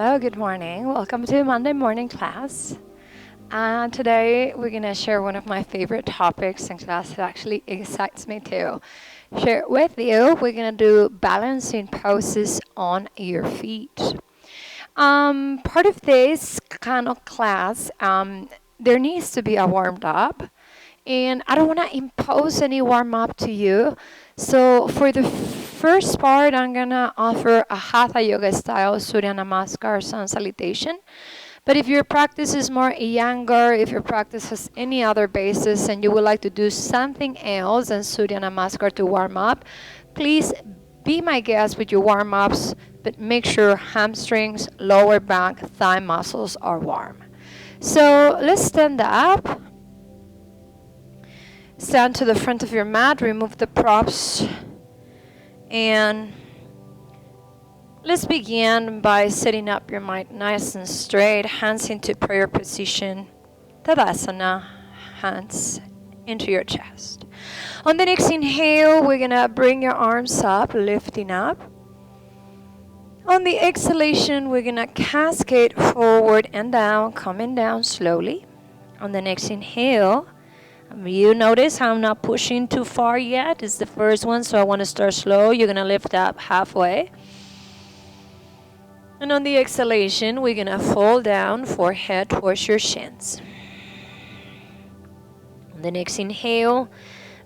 Hello, good morning. Welcome to Monday morning class. And today we're going to share one of my favorite topics in class that actually excites me to share it with you. We're going to do balancing poses on your feet. Part of this kind of class, there needs to be a warmed up. And I don't want to impose any warm up to you. So for the first part, I'm going to offer a Hatha Yoga style Surya Namaskar Sun Salutation. But if your practice is more younger, if your practice has any other basis and you would like to do something else than Surya Namaskar to warm up, please be my guest with your warm-ups, but make sure hamstrings, lower back, thigh muscles are warm. So let's stand up. Stand to the front of your mat, remove the props, and let's begin by sitting up your mat nice and straight, hands into prayer position, Tadasana, hands into your chest. On the next inhale, we're going to bring your arms up, lifting up. On the exhalation, we're going to cascade forward and down, coming down slowly. On the next inhale, you notice how I'm not pushing too far yet. It's the first one, so I want to start slow. You're going to lift up halfway. And on the exhalation, we're going to fall down, forehead towards your shins. On the next inhale,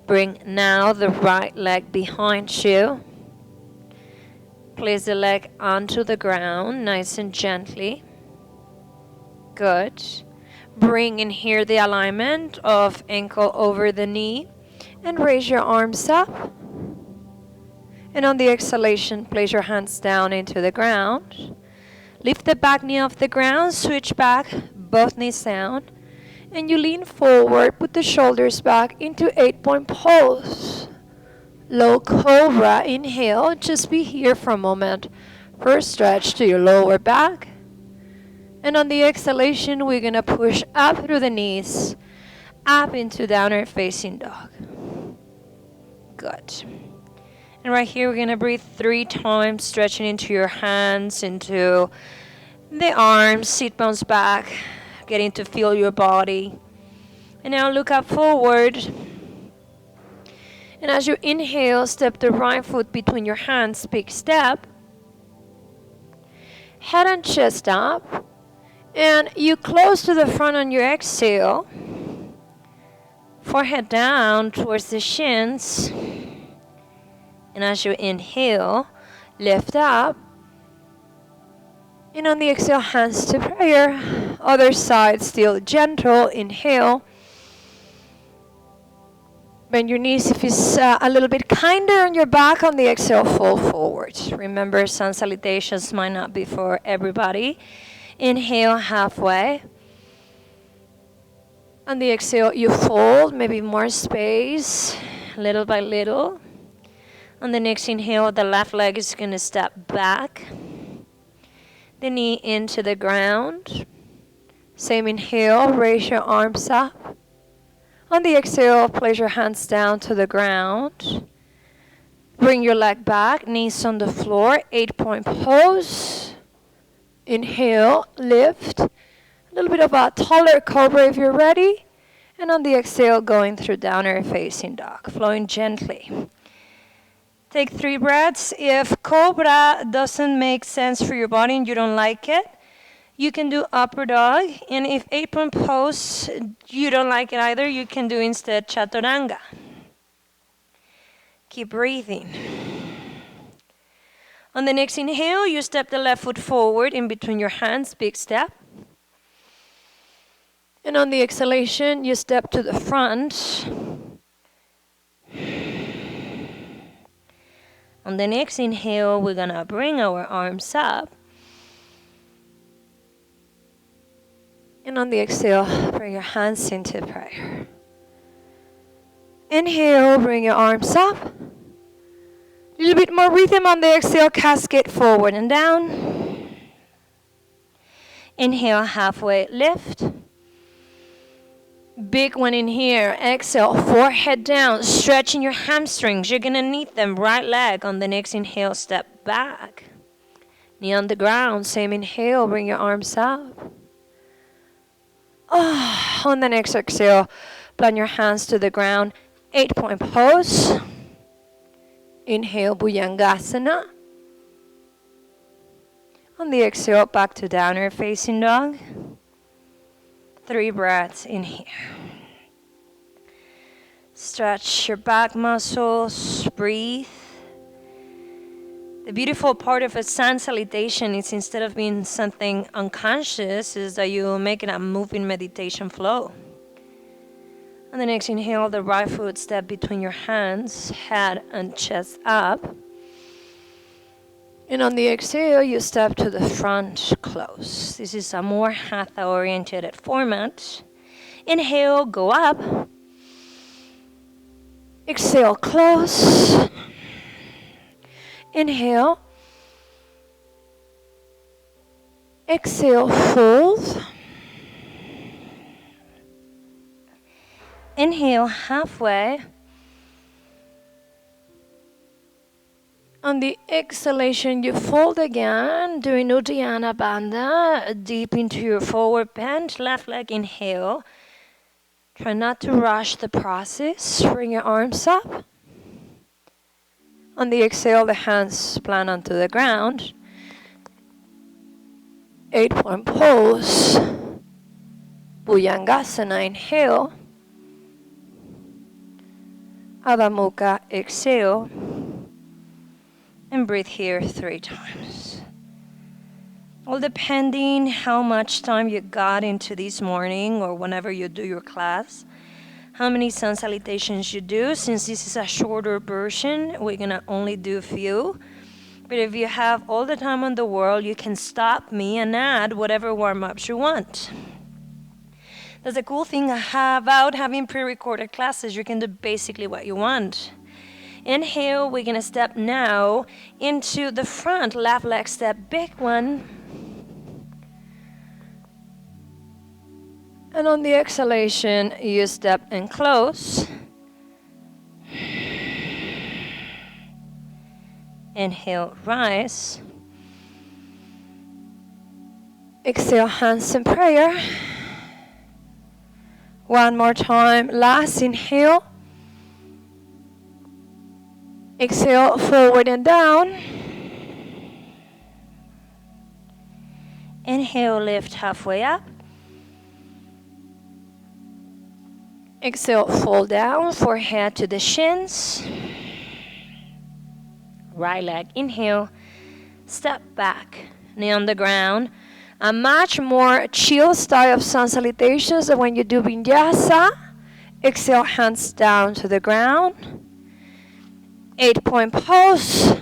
bring now the right leg behind you. Place the leg onto the ground, nice and gently. Good. Bring in here the alignment of ankle over the knee and raise your arms up. And on the exhalation, place your hands down into the ground. Lift the back knee off the ground, switch back, both knees down. And you lean forward, put the shoulders back into 8-point pose. Low cobra, inhale, just be here for a moment. First stretch to your lower back. And on the exhalation, we're going to push up through the knees, up into downward facing dog. Good. And right here, we're going to breathe 3 times, stretching into your hands, into the arms, sit bones back, getting to feel your body. And now look up forward. And as you inhale, step the right foot between your hands, big step. Head and chest up. And you close to the front on your exhale. Forehead down towards the shins. And as you inhale, lift up. And on the exhale, hands to prayer. Other side, still gentle. Inhale. Bend your knees if it's a little bit kinder on your back. On the exhale, fall forward. Remember, sun salutations might not be for everybody. Inhale halfway. On the exhale, you fold, maybe more space, little by little. On the next inhale, the left leg is going to step back. The knee into the ground. Same inhale, raise your arms up. On the exhale, place your hands down to the ground. Bring your leg back, knees on the floor, 8-point pose. Inhale, lift. A little bit of a taller cobra if you're ready. And on the exhale, going through downward facing dog, flowing gently. Take 3 breaths. If cobra doesn't make sense for your body and you don't like it, you can do upper dog. And if 8-point pose, you don't like it either, you can do instead chaturanga. Keep breathing. On the next inhale, you step the left foot forward in between your hands, big step. And on the exhalation, you step to the front. On the next inhale, we're going to bring our arms up. And on the exhale, bring your hands into prayer. Inhale, bring your arms up. A little bit more rhythm on the exhale, cascade forward and down. Inhale, halfway lift. Big one in here. Exhale, forehead down, stretching your hamstrings. You're going to need them. Right leg on the next inhale, step back. Knee on the ground. Same inhale. Bring your arms up. Oh, on the next exhale, plant your hands to the ground. 8-point pose. Inhale, Bhujangasana. On the exhale, back to downward facing dog. 3 breaths in here. Stretch your back muscles. Breathe. The beautiful part of a sun salutation is instead of being something unconscious, is that you make it a moving meditation flow. On the next inhale, the right foot step between your hands, head and chest up. And on the exhale, you step to the front close. This is a more Hatha-oriented format. Inhale, go up. Exhale, close. Inhale. Exhale, fold. Inhale, halfway. On the exhalation, you fold again, doing Uddiyana Bandha, deep into your forward bend, left leg, inhale. Try not to rush the process. Bring your arms up. On the exhale, the hands plant onto the ground. 8-point pose. Bhujangasana, inhale. Adho Mukha, exhale. And breathe here 3 times. All depending how much time you got into this morning or whenever you do your class, how many sun salutations you do. Since this is a shorter version, we're gonna only do a few. But if you have all the time in the world, you can stop me and add whatever warm-ups you want. That's the cool thing about having pre-recorded classes. You can do basically what you want. Inhale, we're gonna step now into the front, left leg step, big one. And on the exhalation, you step and close. Inhale, rise. Exhale, hands in prayer. One more time, last inhale. Exhale, forward and down. Inhale, lift halfway up. Exhale, fold down, forehead to the shins. Right leg, inhale, step back, knee on the ground. A much more chill style of sun salutations than when you do vinyasa. Exhale, hands down to the ground. 8-point pose.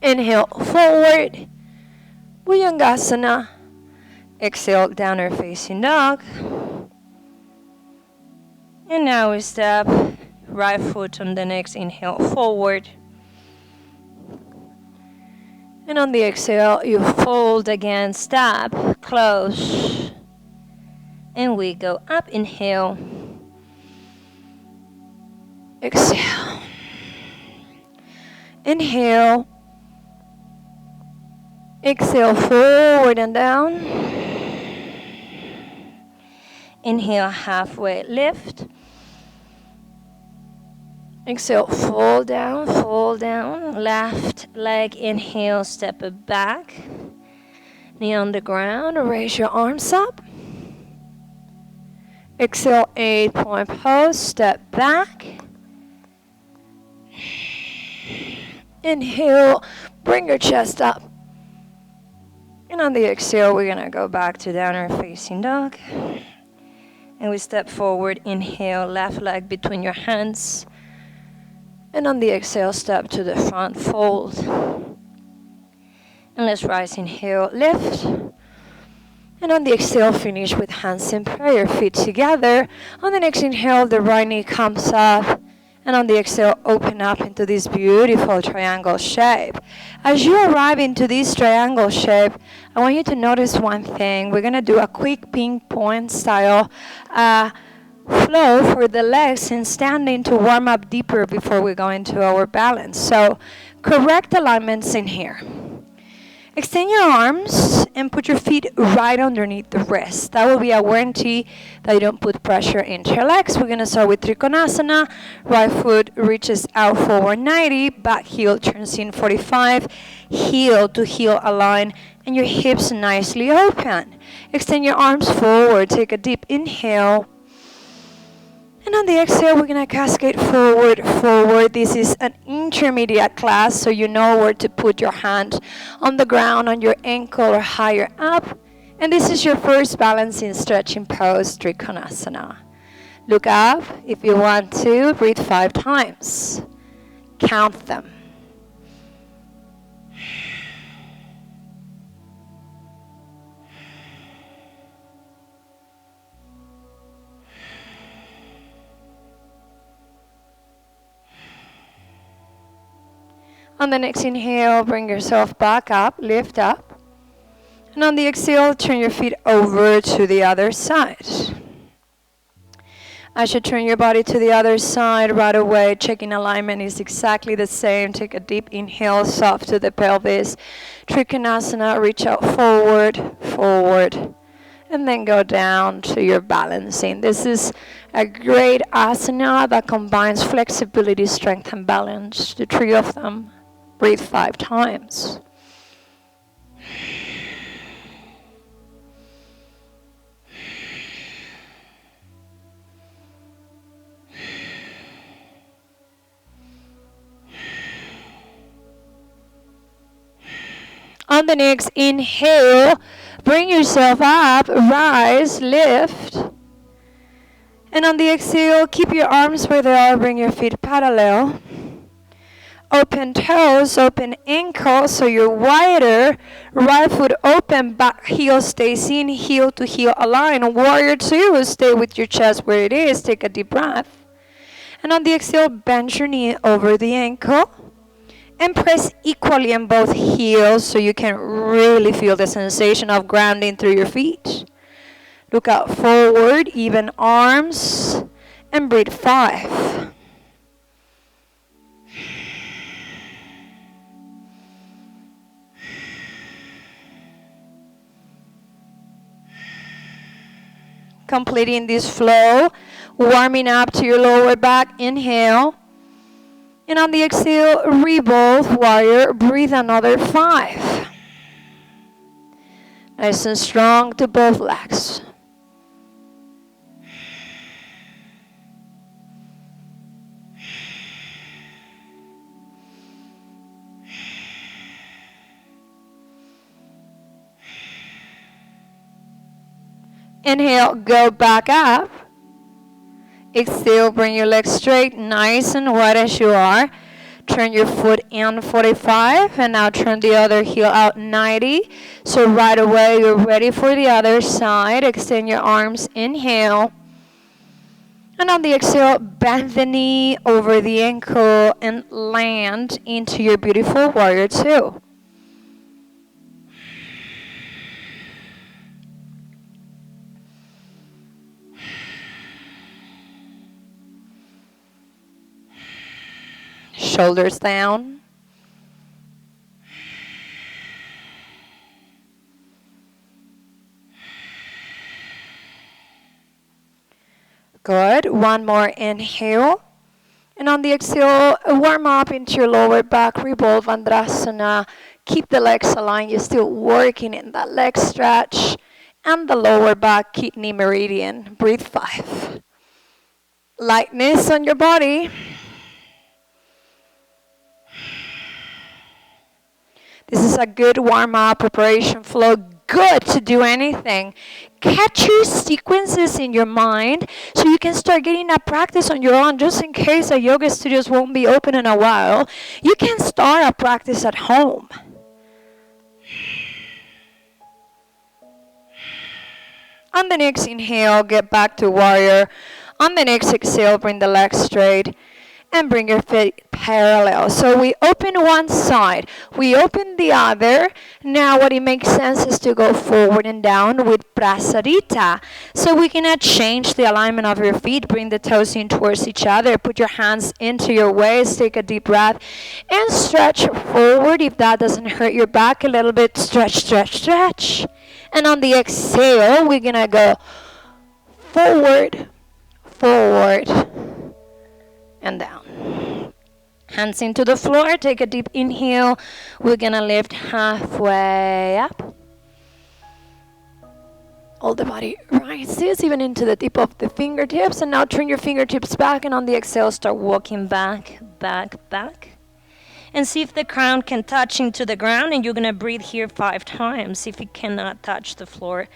Inhale, forward. Bhujangasana. Exhale, downward facing dog. And now we step right foot on the next inhale, forward. And on the exhale, you fold again, step, close. And we go up, inhale. Exhale. Inhale. Exhale, forward and down. Inhale, halfway lift. Exhale, fold down, left leg, inhale, step it back. Knee on the ground, raise your arms up. Exhale, 8-point pose, step back. Inhale, bring your chest up. And on the exhale, we're gonna go back to downward facing dog. And we step forward, inhale, left leg between your hands. And on the exhale, step to the front, fold. And let's rise, inhale, lift. And on the exhale, finish with hands in prayer, feet together. On the next inhale, the right knee comes up. And on the exhale, open up into this beautiful triangle shape. As you arrive into this triangle shape, I want you to notice one thing. We're going to do a quick ping-pong style flow for the legs and standing to warm up deeper before we go into our balance. So correct alignments in here. Extend your arms and put your feet right underneath the wrist. That will be a warranty that you don't put pressure into your legs. We're going to start with Trikonasana. Right foot reaches out forward 90. Back heel turns in 45. Heel to heel align. And your hips nicely open. Extend your arms forward. Take a deep inhale. And on the exhale, we're going to cascade forward, forward. This is an intermediate class, so you know where to put your hand on the ground, on your ankle or higher up. And this is your first balancing stretching pose, Trikonasana. Look up if you want to. Breathe 5 times. Count them. On the next inhale, bring yourself back up, lift up. And on the exhale, turn your feet over to the other side. As you turn your body to the other side, right away, checking alignment is exactly the same. Take a deep inhale, soft to the pelvis. Trikonasana, reach out forward, forward. And then go down to your balancing. This is a great asana that combines flexibility, strength, and balance, the 3 of them. Breathe 5 times. On the next inhale, bring yourself up, rise, lift. And on the exhale, keep your arms where they are, bring your feet parallel. Open toes, open ankle, so you're wider. Right foot open, back heel stays in, heel to heel align. Warrior 2, stay with your chest where it is. Take a deep breath. And on the exhale, bend your knee over the ankle. And press equally in both heels so you can really feel the sensation of grounding through your feet. Look out forward, even arms, and breathe 5. Completing this flow, warming up to your lower back, inhale. And on the exhale, revolve, warrior, breathe another 5. Nice and strong to both legs. Inhale, go back up. Exhale, bring your legs straight, nice and wide as you are. Turn your foot in 45, and now turn the other heel out 90. So right away, you're ready for the other side. Extend your arms, inhale. And on the exhale, bend the knee over the ankle and land into your beautiful warrior 2. Shoulders down. Good. One more inhale. And on the exhale, warm up into your lower back, revolve Andrasana. Keep the legs aligned. You're still working in that leg stretch. And the lower back kidney meridian. Breathe 5. Lightness on your body. This is a good warm-up preparation flow. Good to do anything. Catch your sequences in your mind so you can start getting that practice on your own. Just in case the yoga studios won't be open in a while, you can start a practice at home. On the next inhale, get back to warrior. On the next exhale, bring the legs straight. and bring your feet parallel. So we open one side, we open the other. Now what it makes sense is to go forward and down with prasarita. So we're gonna change the alignment of your feet, bring the toes in towards each other, put your hands into your waist, take a deep breath, and stretch forward. If that doesn't hurt your back a little bit, stretch, stretch, stretch. And on the exhale, we're gonna go forward, forward, and down. Hands into the floor. Take a deep inhale. We're going to lift halfway up. All the body rises even into the tip of the fingertips. And now turn your fingertips back. And on the exhale, start walking back, back, back. And see if the crown can touch into the ground. And you're going to breathe here 5 times. If it cannot touch the floor,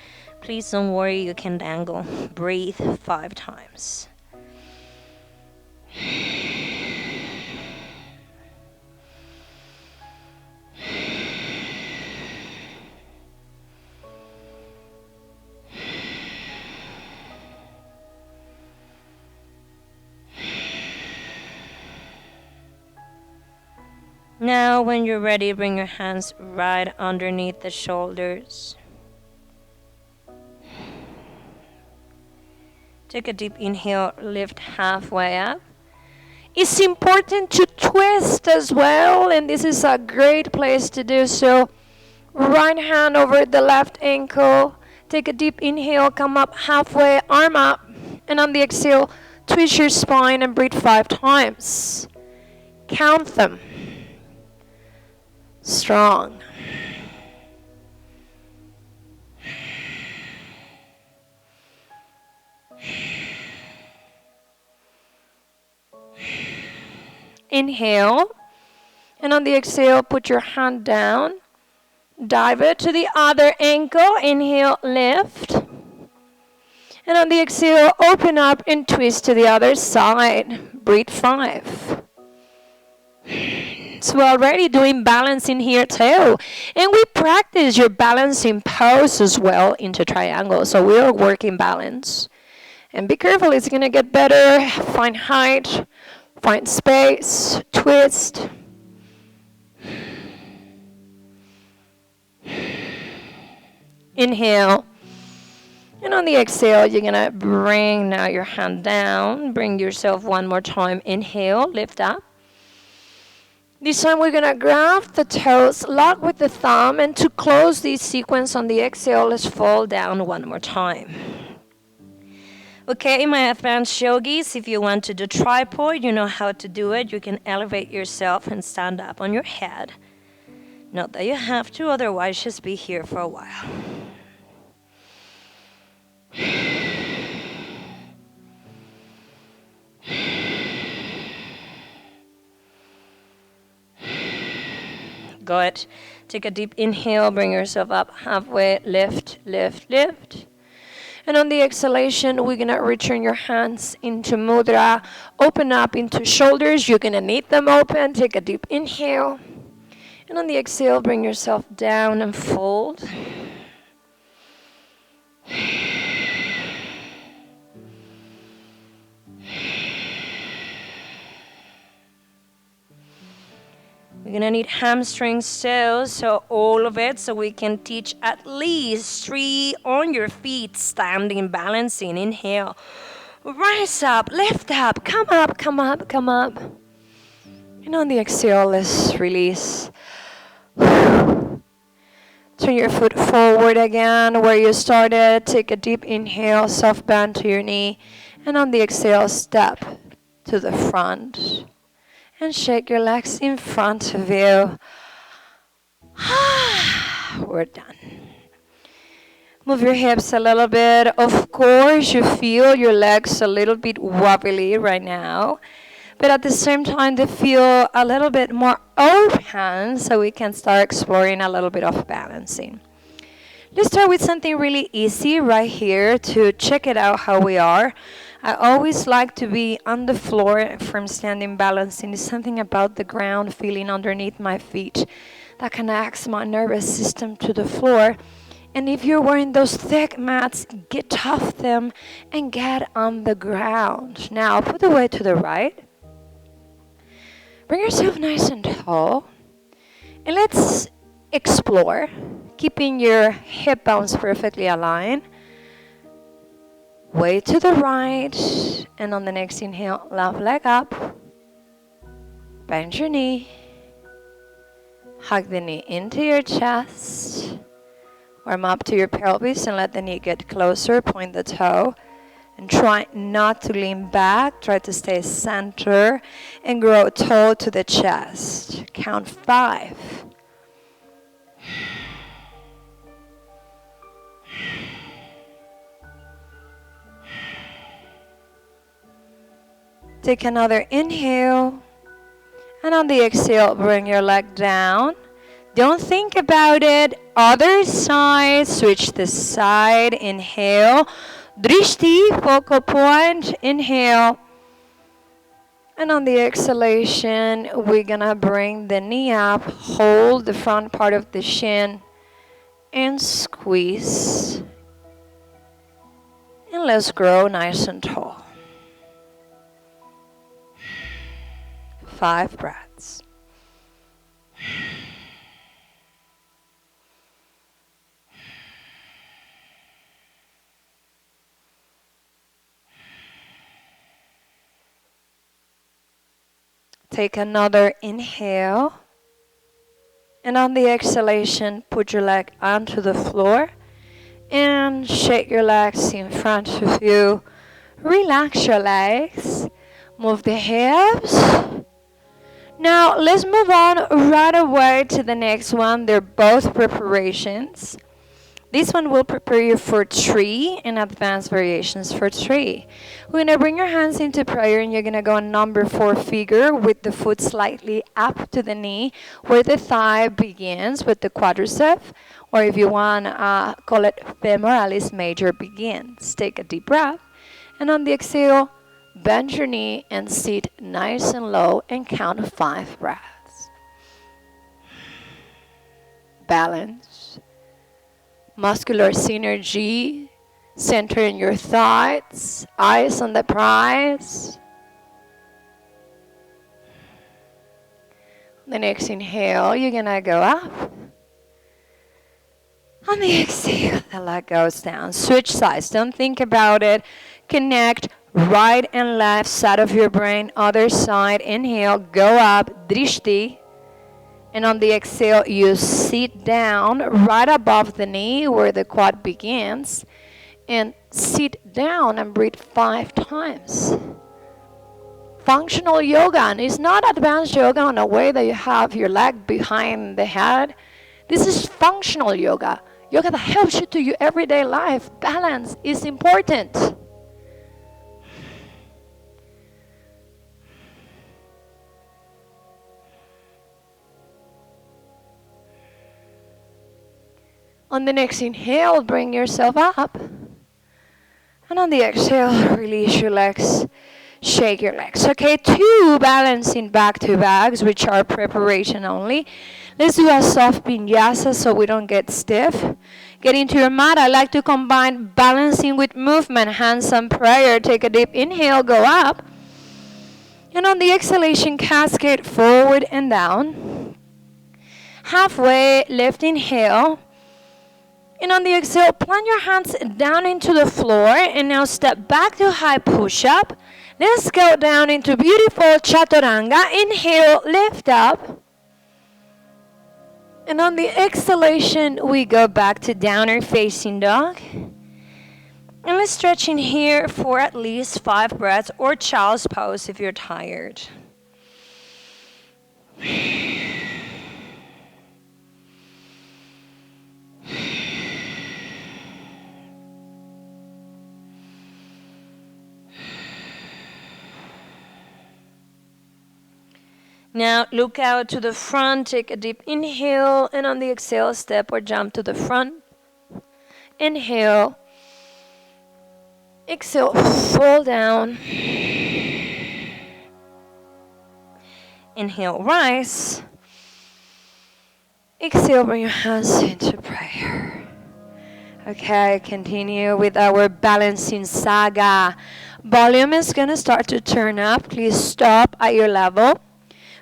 please don't worry. You can dangle. Breathe 5 times. Now, when you're ready, bring your hands right underneath the shoulders. Take a deep inhale, lift halfway up. It's important to twist as well, and this is a great place to do so. Right hand over the left ankle. Take a deep inhale, come up halfway, arm up. And on the exhale, twist your spine and breathe 5 times. Count them. Strong. Inhale. And on the exhale, put your hand down. Dive it to the other ankle. Inhale, lift. And on the exhale, open up and twist to the other side. Breathe 5. So we're already doing balancing here too. And we practice your balancing pose as well into triangle. So we are working balance. And be careful, it's going to get better. Find height, find space, twist. Inhale. And on the exhale, you're going to bring now your hand down. Bring yourself one more time. Inhale, lift up. This time we're going to grab the toes, lock with the thumb, and to close this sequence on the exhale, let's fall down one more time. Okay, my advanced yogis, if you want to do tripod, you know how to do it. You can elevate yourself and stand up on your head. Not that you have to, otherwise just be here for a while. Good. Take a deep inhale, bring yourself up halfway, lift, lift, lift. And on the exhalation, we're going to return your hands into mudra. Open up into shoulders. You're going to need them open. Take a deep inhale. And on the exhale, bring yourself down and fold. We're going to need hamstrings too, so all of it, so we can teach at least 3 on your feet, standing, balancing. Inhale, rise up, lift up, come up, come up, come up. And on the exhale, let's release. Turn your foot forward again where you started. Take a deep inhale, soft bend to your knee. And on the exhale, step to the front. And shake your legs in front of you. We're done. Move your hips a little bit. Of course, you feel your legs a little bit wobbly right now. But at the same time, they feel a little bit more open, so we can start exploring a little bit of balancing. Let's start with something really easy right here to check it out how we are. I always like to be on the floor from standing balancing. It's something about the ground, feeling underneath my feet that connects my nervous system to the floor. And if you're wearing those thick mats, get off them and get on the ground. Now, put the weight to the right. Bring yourself nice and tall. And let's explore, keeping your hip bones perfectly aligned. Weight to the right, and on the next inhale, left leg up. Bend your knee. Hug the knee into your chest. Warm up to your pelvis and let the knee get closer. Point the toe. And try not to lean back. Try to stay center and grow toe to the chest. Count 5. Take another inhale. And on the exhale, bring your leg down. Don't think about it. Other side. Switch the side. Inhale. Drishti, focal point, inhale. And on the exhalation, we're gonna bring the knee up, hold the front part of the shin, and squeeze. And let's grow nice and tall. 5 breaths. Take another inhale. And on the exhalation, put your leg onto the floor and shake your legs in front of you. Relax your legs. Move the hips. Now let's move on right away to the next one. They're both preparations. This one will prepare you for tree and advanced variations for tree. We're going to bring your hands into prayer and you're going to go on number 4 figure with the foot slightly up to the knee where the thigh begins with the quadricep, or if you want to call it femoralis major begins. Take a deep breath and on the exhale, bend your knee and sit nice and low and count 5 breaths. Balance. Muscular synergy, center in your thoughts, eyes on the prize. The next inhale, you're gonna go up. On the exhale, the leg goes down. Switch sides, don't think about it. Connect right and left side of your brain, other side. Inhale, go up, drishti. And on the exhale, you sit down right above the knee where the quad begins. And sit down and breathe 5 times. Functional yoga, and it's not advanced yoga in a way that you have your leg behind the head. This is functional yoga. Yoga that helps you to your everyday life. Balance is important. On the next inhale, bring yourself up. And on the exhale, release your legs. Shake your legs. Okay, 2 balancing back to backs, which are preparation only. Let's do a soft vinyasa so we don't get stiff. Get into your mat. I like to combine balancing with movement. Hands on prayer. Take a deep inhale, go up. And on the exhalation, cascade forward and down. Halfway, lift, inhale. And on the exhale, plant your hands down into the floor. And now step back to high push-up. Let's go down into beautiful chaturanga. Inhale, lift up. And on the exhalation, we go back to downward facing dog. And let's stretch in here for at least 5 breaths, or child's pose if you're tired. Now look out to the front, take a deep inhale, and on the exhale, step or jump to the front. Inhale. Exhale, fall down. Inhale, rise. Exhale, bring your hands into prayer. Okay, continue with our balancing saga. Volume is going to start to turn up. Please stop at your level.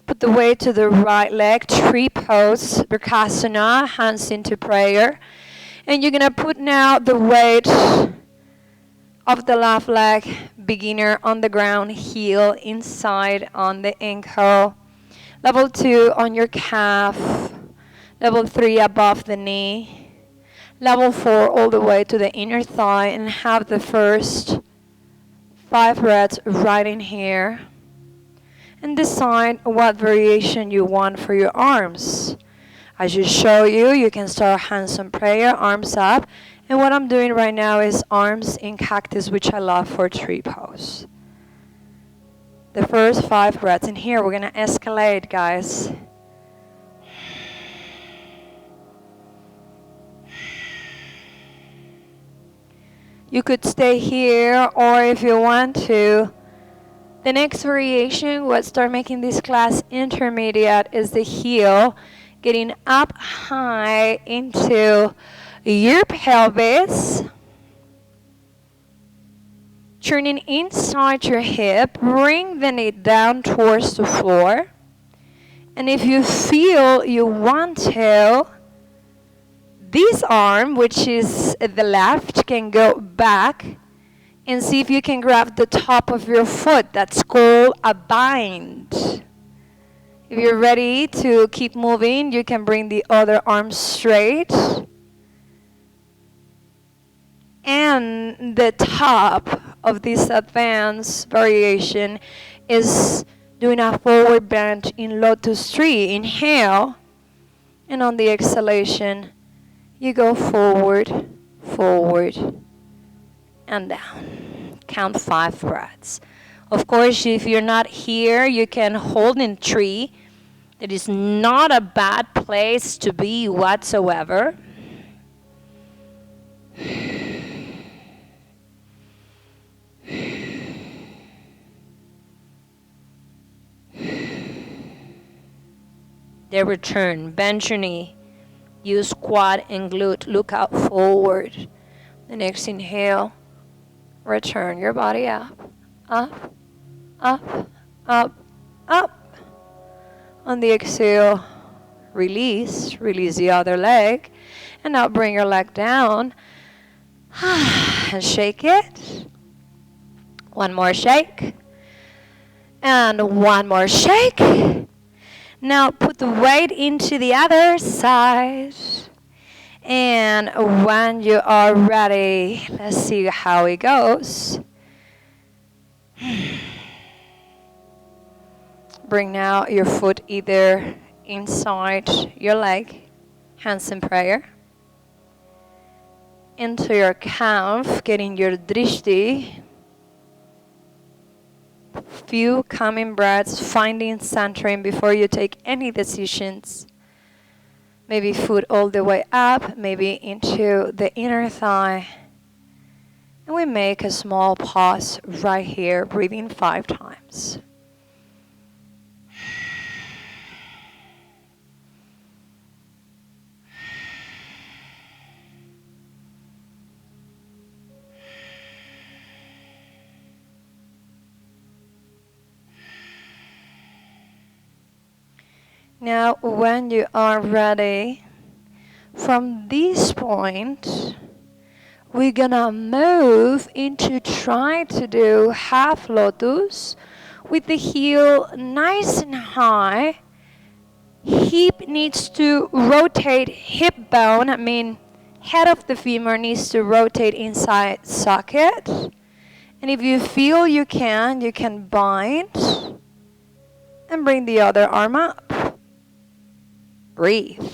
Put the weight to the right leg, tree pose, Vrksasana, hands into prayer. And you're going to put now the weight of the left leg, beginner on the ground, heel inside on the ankle. Level 2 on your calf. Level 3 above the knee. Level 4 all the way to the inner thigh, and have the first 5 breaths right in here. And decide what variation you want for your arms. I just show you, you can start hands on prayer, arms up. And what I'm doing right now is arms in cactus, which I love for tree pose. The first 5 breaths in here, we're going to escalate, guys. You could stay here, or if you want to, the next variation, what start making this class intermediate, is the heel getting up high into your pelvis, turning inside your hip, bring the knee down towards the floor. And if you feel you want to, this arm, which is the left, can go back and see if you can grab the top of your foot. That's called a bind. If you're ready to keep moving, you can bring the other arm straight. And the top of this advanced variation is doing a forward bend in Lotus Tree. Inhale, and on the exhalation, you go forward, forward, and down. Count 5 breaths. Of course, if you're not here, you can hold in tree. It is not a bad place to be whatsoever. The return, bend your knee. Use quad and glute, look out forward. The next inhale, return your body up, up, up, up, up. On the exhale, release the other leg. And now bring your leg down and shake it. One more shake. And one more shake. Now put the weight into the other side. And when you are ready, let's see how it goes. Bring now your foot either inside your leg, hands in prayer, into your calf, getting your drishti. Few calming breaths, finding centering before you take any decisions. Maybe foot all the way up, maybe into the inner thigh. And we make a small pause right here, breathing 5 times. Now, when you are ready, from this point, we're gonna move into trying to do half lotus with the heel nice and high. Hip needs to rotate, hip bone, head of the femur needs to rotate inside socket. And if you feel you can bind and bring the other arm up. Breathe.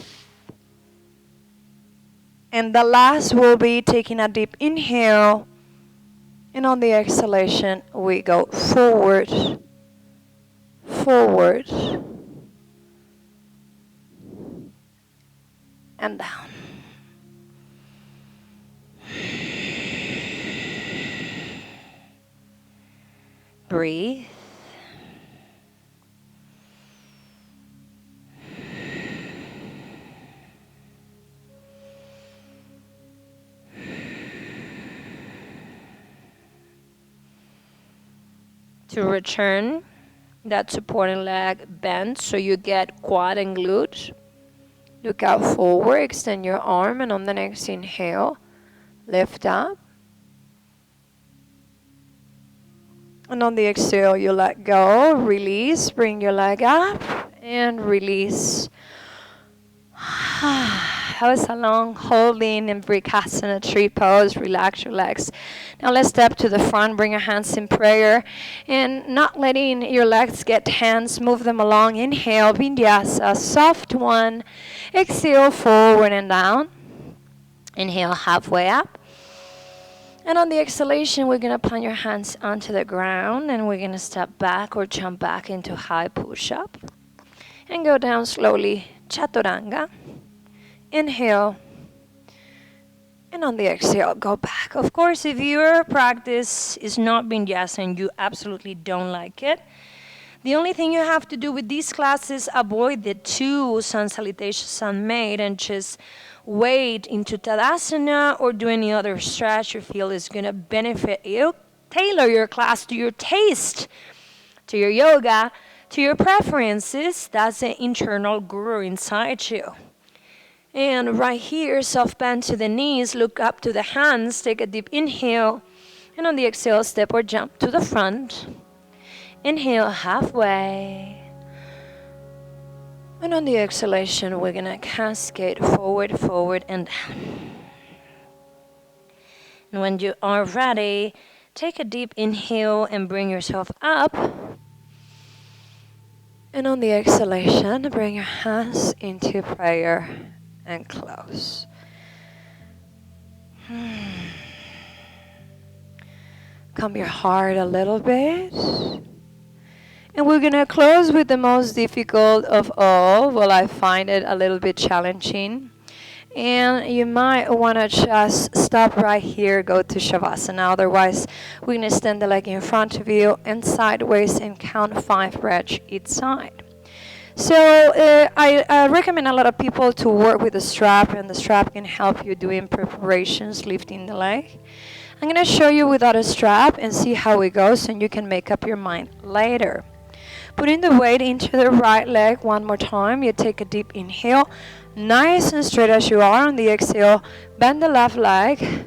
And the last will be taking a deep inhale. And on the exhalation, we go forward, forward, and down. Breathe. To return, That supporting leg bends so you get quad and glute. Look out forward, extend your arm, and on the next inhale, lift up. And on the exhale, you let go, release, bring your leg up, and release. That was a long holding in Vrikasana tree pose. Relax your legs. Now let's step to the front, bring your hands in prayer, and not letting your legs get tense, move them along. Inhale, Vinyasa, soft one. Exhale, forward and down. Inhale, halfway up. And on the exhalation, we're going to plant your hands onto the ground, and we're going to step back or jump back into high push-up. And go down slowly, Chaturanga. Inhale. And on the exhale, go back. Of course, if your practice is not Vinyasa and you absolutely don't like it, the only thing you have to do with these classes, avoid the 2 sun salutations unmade and just wait into Tadasana or do any other stretch you feel is going to benefit you. Tailor your class to your taste, to your yoga, to your preferences. That's the internal guru inside you. And right here, soft bend to the knees, look up to the hands, take a deep inhale, and on the exhale, step or jump to the front. Inhale halfway. And on the exhalation, we're going to cascade forward, forward, and down. And when you are ready, take a deep inhale and bring yourself up. And on the exhalation, bring your hands into prayer and close. Calm your heart a little bit. And we're going to close with the most difficult of all. Well, I find it a little bit challenging. And you might want to just stop right here, go to Shavasana. Otherwise, we're going to stand the leg in front of you and sideways and count 5 breaths each side. So I recommend a lot of people to work with the strap, and the strap can help you doing preparations, lifting the leg. I'm going to show you without a strap and see how it goes, and you can make up your mind later. Putting the weight into the right leg one more time. You take a deep inhale, nice and straight as you are. On the exhale, bend the left leg.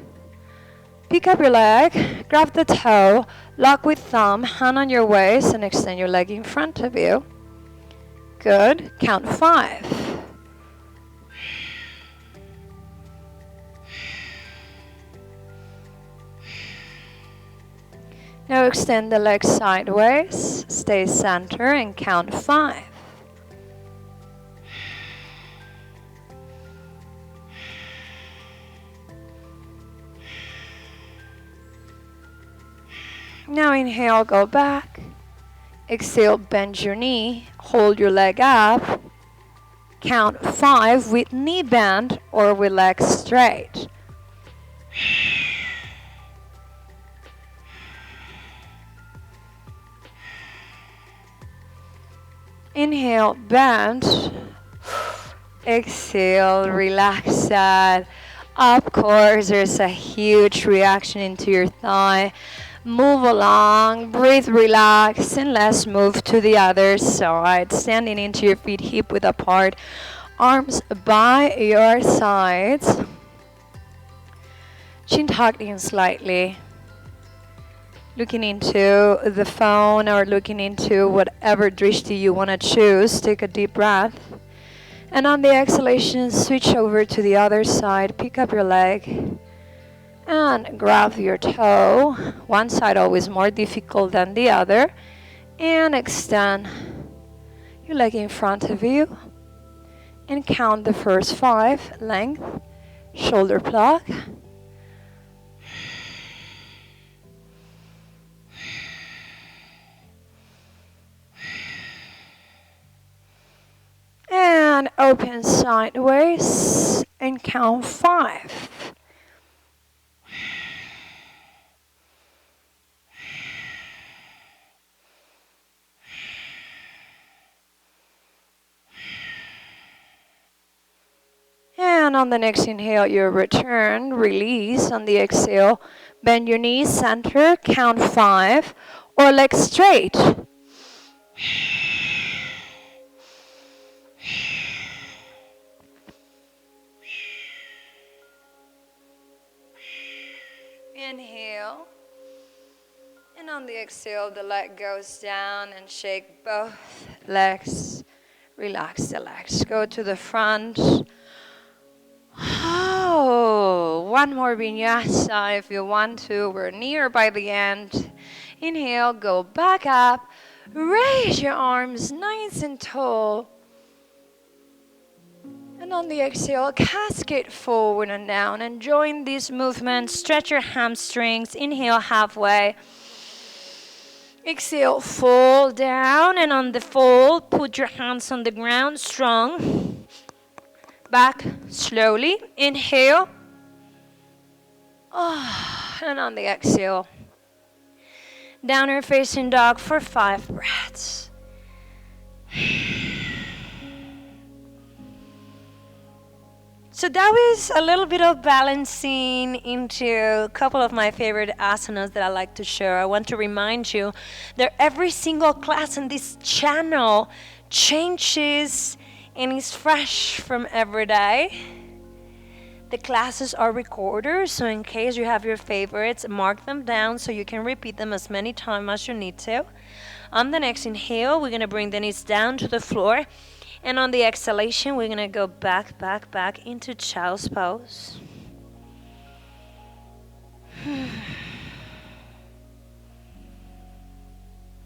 Pick up your leg, grab the toe, lock with thumb, hand on your waist, and extend your leg in front of you. Good. Count 5. Now extend the leg sideways, stay center, and count 5. Now inhale, go back. Exhale, bend your knee, hold your leg up. Count 5 with knee bend or with legs straight. Inhale, bend. Exhale, relax that. Of course, there's a huge reaction into your thigh. Move along, breathe, relax, and let's move to the other side. Standing into your feet hip width apart, arms by your sides. Chin tucked in slightly. Looking into the phone or looking into whatever drishti you want to choose. Take a deep breath. And on the exhalation, switch over to the other side. Pick up your leg and grab your toe. One side always more difficult than the other. And extend your leg in front of you. And count the first 5. Length, shoulder plug. And open sideways and count 5. And on the next inhale, you return, release. On the exhale, bend your knees, center, count 5, or legs straight. Inhale. And on the exhale, the leg goes down and shake both legs. Relax the legs. Go to the front. Oh, one more vinyasa if you want to. We're near by the end. Inhale, go back up. Raise your arms nice and tall. And on the exhale, cascade forward and down. And join this movement. Stretch your hamstrings. Inhale halfway. Exhale, fall down. And on the fall, put your hands on the ground, strong. Back slowly. Inhale. Oh, and on the exhale, downward facing dog for 5 breaths. So that was a little bit of balancing into a couple of my favorite asanas that I like to share. I want to remind you that every single class in this channel changes and is fresh from every day. The classes are recorded, so in case you have your favorites, mark them down so you can repeat them as many times as you need to. On the next inhale, we're going to bring the knees down to the floor. And on the exhalation, we're going to go back, back, back into child's pose.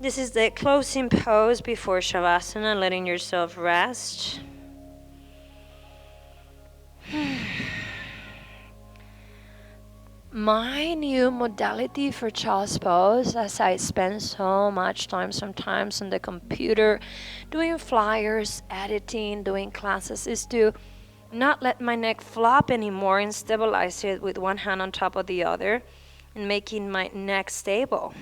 This is the closing pose before Shavasana, letting yourself rest. My new modality for child's pose, as I spend so much time sometimes on the computer doing flyers, editing, doing classes, is to not let my neck flop anymore and stabilize it with one hand on top of the other and making my neck stable.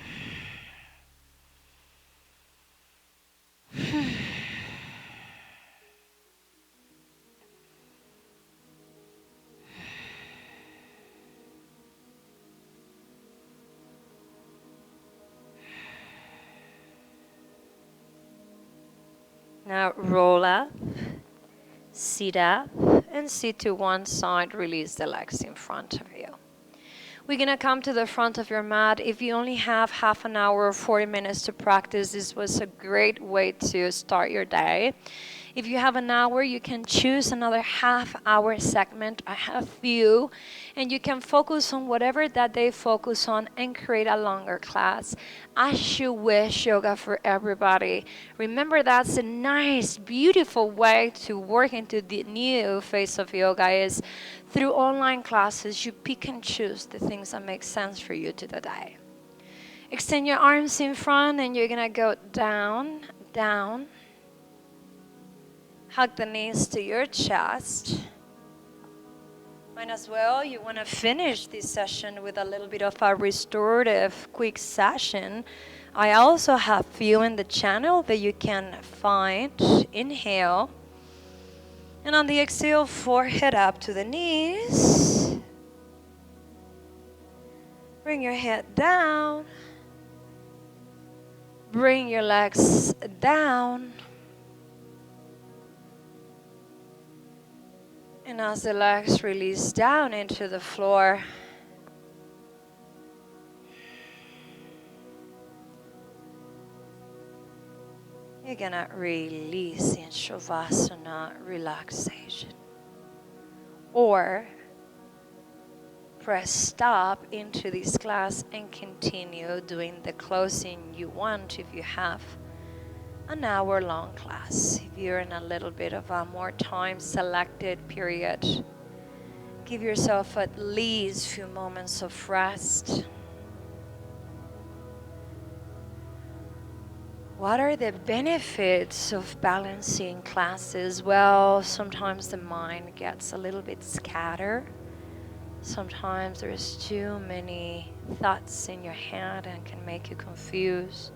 Now roll up, sit up, and sit to one side. Release the legs in front of you. We're going to come to the front of your mat. If you only have half an hour or 40 minutes to practice, this was a great way to start your day. If you have an hour, you can choose another half-hour segment. I have few, and you can focus on whatever that they focus on and create a longer class. As you wish, yoga for everybody. Remember, that's a nice, beautiful way to work into the new phase of yoga is through online classes. You pick and choose the things that make sense for you to the day. Extend your arms in front, and you're going to go down, down. Hug the knees to your chest. Might as well, you want to finish this session with a little bit of a restorative quick session. I also have few in the channel that you can find. Inhale. And on the exhale, forehead up to the knees. Bring your head down. Bring your legs down. And as the legs release down into the floor, you're gonna release in Shavasana relaxation. Or press stop into this class and continue doing the closing you want if you have an hour-long class. If you're in a little bit of a more time-selected period, give yourself at least a few moments of rest. What are the benefits of balancing classes? Well, sometimes the mind gets a little bit scattered. Sometimes there's too many thoughts in your head and can make you confused.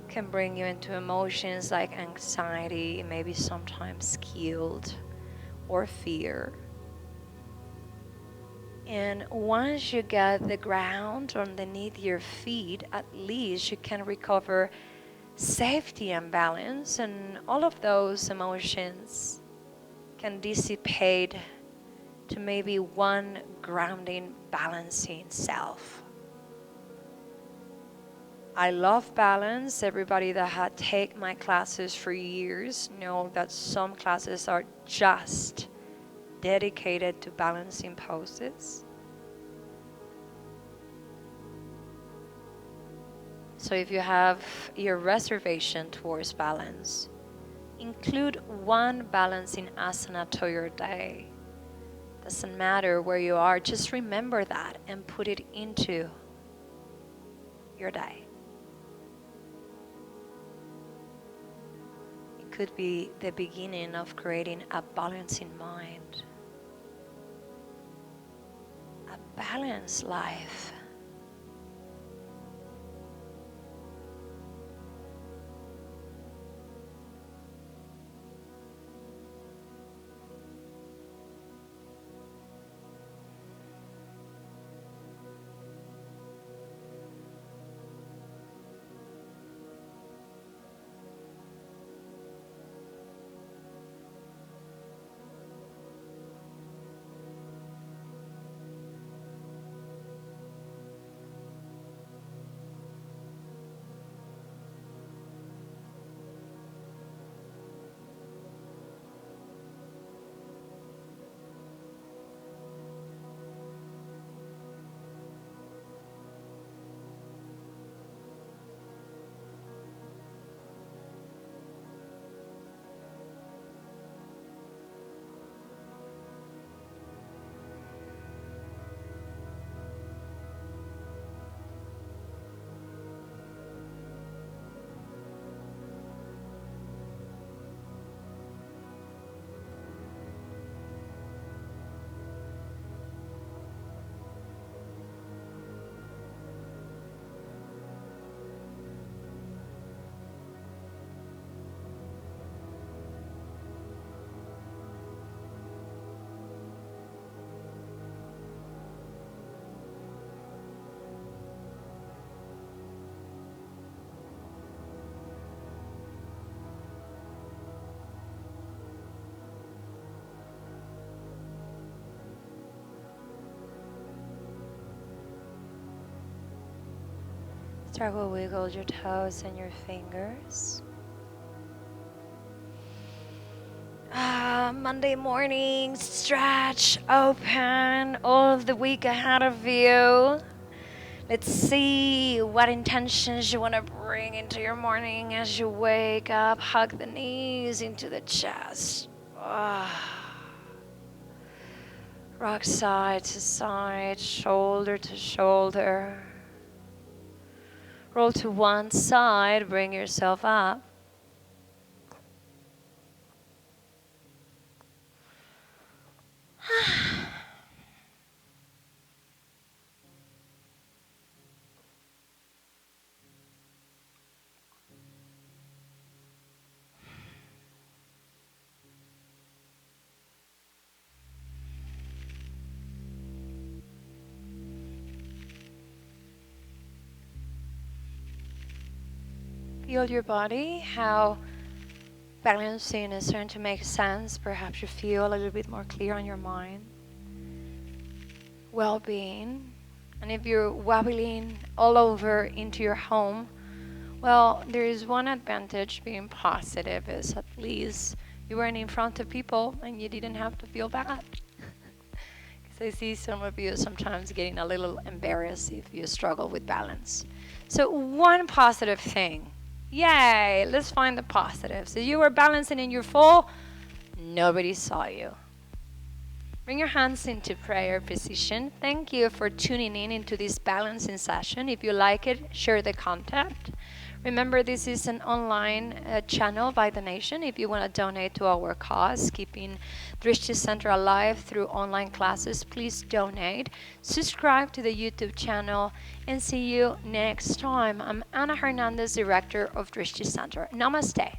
Can bring you into emotions like anxiety, maybe sometimes guilt or fear. And once you get the ground underneath your feet, at least you can recover safety and balance, and all of those emotions can dissipate to maybe one grounding, balancing self. I love balance. Everybody that had taken my classes for years know that some classes are just dedicated to balancing poses. So if you have your reservation towards balance, include one balancing asana to your day. Doesn't matter where you are, just remember that and put it into your day. It could be the beginning of creating a balancing mind, a balanced life. Start to wiggle your toes and your fingers. Monday morning, stretch, open, all of the week ahead of you. Let's see what intentions you want to bring into your morning as you wake up. Hug the knees into the chest. Rock side to side, shoulder to shoulder. Roll to one side, bring yourself up. Feel your body, how balancing is starting to make sense. Perhaps you feel a little bit more clear on your mind. Well-being. And if you're wobbling all over into your home, well, there is one advantage being positive is at least you weren't in front of people and you didn't have to feel bad. Because I see some of you sometimes getting a little embarrassed if you struggle with balance. So one positive thing. Yay, let's find the positive. So you were balancing in your fall, nobody saw you. Bring your hands into prayer position. Thank you for tuning in into this balancing session. If you like it, share the content. Remember, this is an online channel by the nation. If you want to donate to our cause, keeping Drishti Center alive through online classes, please donate. Subscribe to the YouTube channel and see you next time. I'm Ana Hernandez, Director of Drishti Center. Namaste.